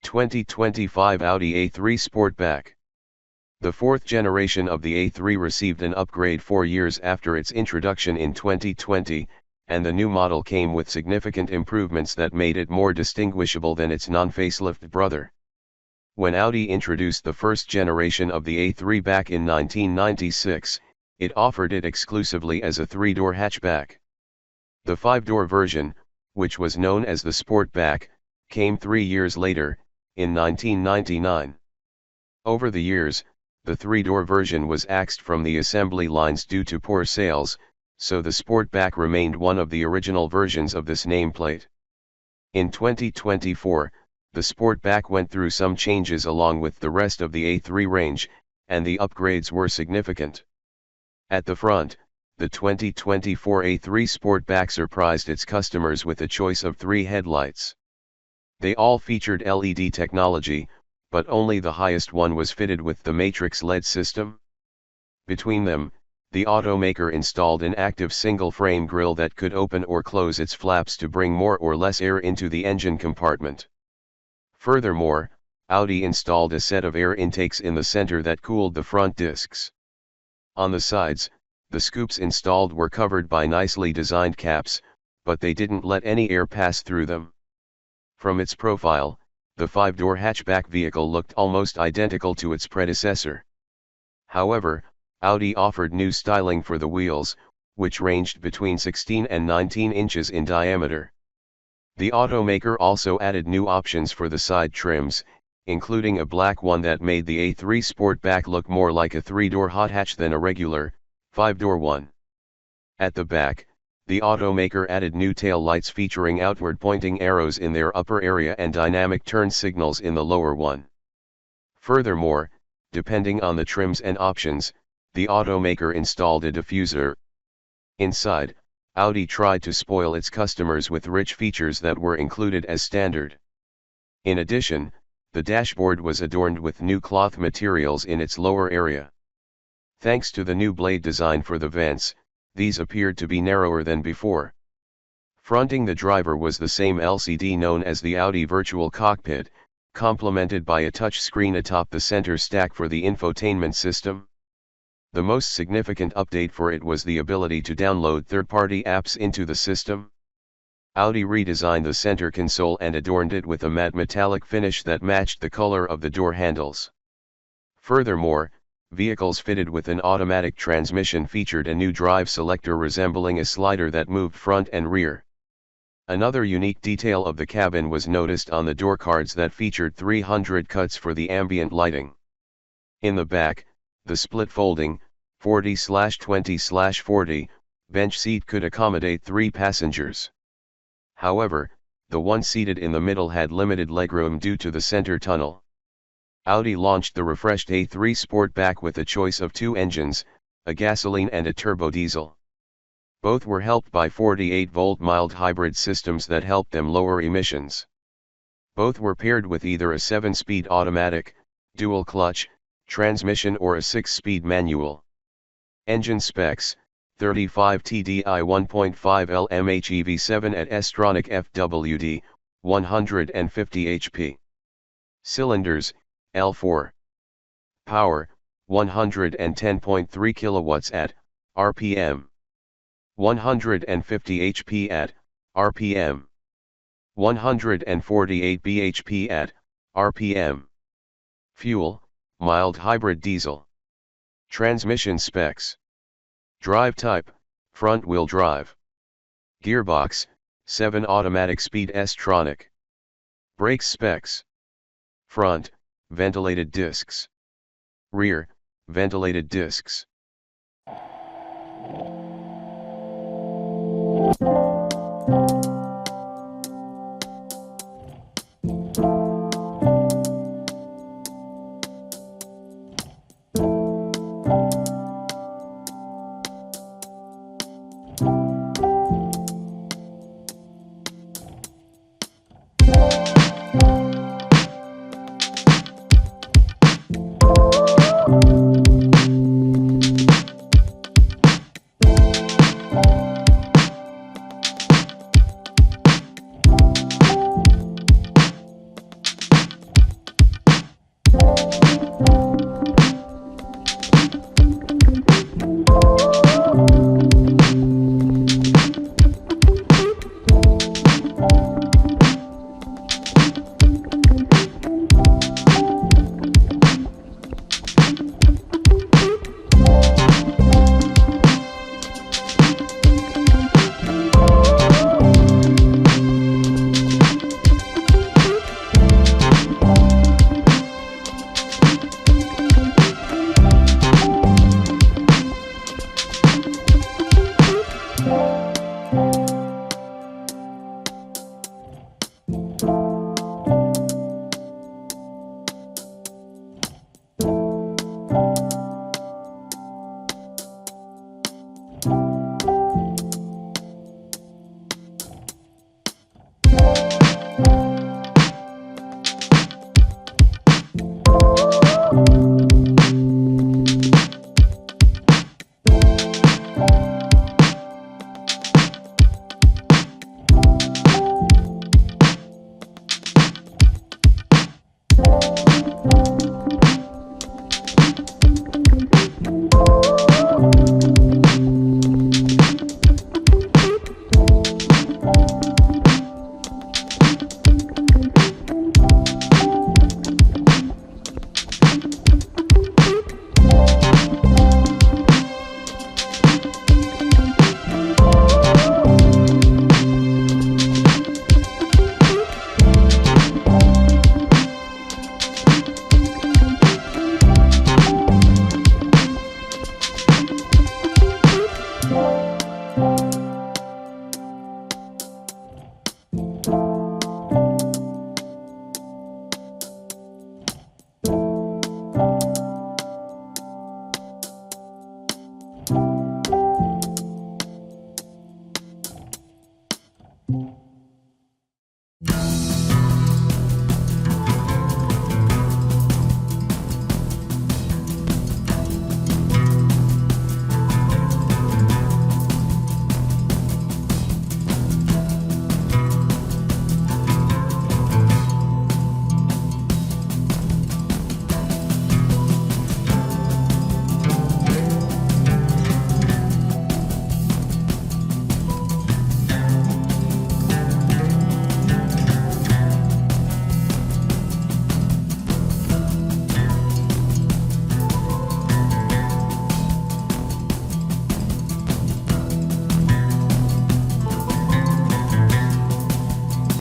2025 Audi A3 Sportback. The fourth generation of the A3 received an upgrade 4 years after its introduction in 2020, and the new model came with significant improvements that made it more distinguishable than its non-facelift brother. When Audi introduced the first generation of the A3 back in 1996, it offered it exclusively as a 3-door hatchback. The 5-door version, which was known as the Sportback, came 3 years later, in 1999. Over the years, the 3-door version was axed from the assembly lines due to poor sales, so the Sportback remained one of the original versions of this nameplate. In 2024, the Sportback went through some changes along with the rest of the A3 range, and the upgrades were significant. At the front, the 2024 A3 Sportback surprised its customers with a choice of 3 headlights. They all featured LED technology, but only the highest one was fitted with the Matrix LED system. Between them, the automaker installed an active single-frame grille that could open or close its flaps to bring more or less air into the engine compartment. Furthermore, Audi installed a set of air intakes in the center that cooled the front discs. On the sides, the scoops installed were covered by nicely designed caps, but they didn't let any air pass through them. From its profile, the 5-door hatchback vehicle looked almost identical to its predecessor. However, Audi offered new styling for the wheels, which ranged between 16 and 19 inches in diameter. The automaker also added new options for the side trims, including a black one that made the A3 Sportback look more like a 3-door hot hatch than a regular, 5-door one. At the back, the automaker added new tail lights featuring outward pointing arrows in their upper area and dynamic turn signals in the lower one. Furthermore, depending on the trims and options, the automaker installed a diffuser. Inside, Audi tried to spoil its customers with rich features that were included as standard. In addition, the dashboard was adorned with new cloth materials in its lower area. Thanks to the new blade design for the vents, these appeared to be narrower than before. Fronting the driver was the same LCD known as the Audi Virtual Cockpit, complemented by a touch screen atop the center stack for the infotainment system. The most significant update for it was the ability to download third-party apps into the system. Audi redesigned the center console and adorned it with a matte metallic finish that matched the color of the door handles. Furthermore, vehicles fitted with an automatic transmission featured a new drive selector resembling a slider that moved front and rear. Another unique detail of the cabin was noticed on the door cards that featured 300 cuts for the ambient lighting. In the back, the split folding, 40/20/40, bench seat could accommodate 3 passengers. However, the one seated in the middle had limited legroom due to the center tunnel. Audi launched the refreshed A3 Sportback with a choice of 2 engines, a gasoline and a turbo diesel. Both were helped by 48-volt mild hybrid systems that helped them lower emissions. Both were paired with either a 7-speed automatic, dual-clutch, transmission or a 6-speed manual. Engine specs: 35 TDI 1.5 L MHEV7 at s-tronic FWD, 150 HP. Cylinders: L4. Power: 110.3 kilowatts at RPM. 150 HP at RPM. 148 bhp at RPM. Fuel: mild hybrid diesel. Transmission specs: drive type, front-wheel drive. Gearbox: 7 automatic speed s-tronic. Brake specs: front, ventilated discs. Rear, ventilated discs.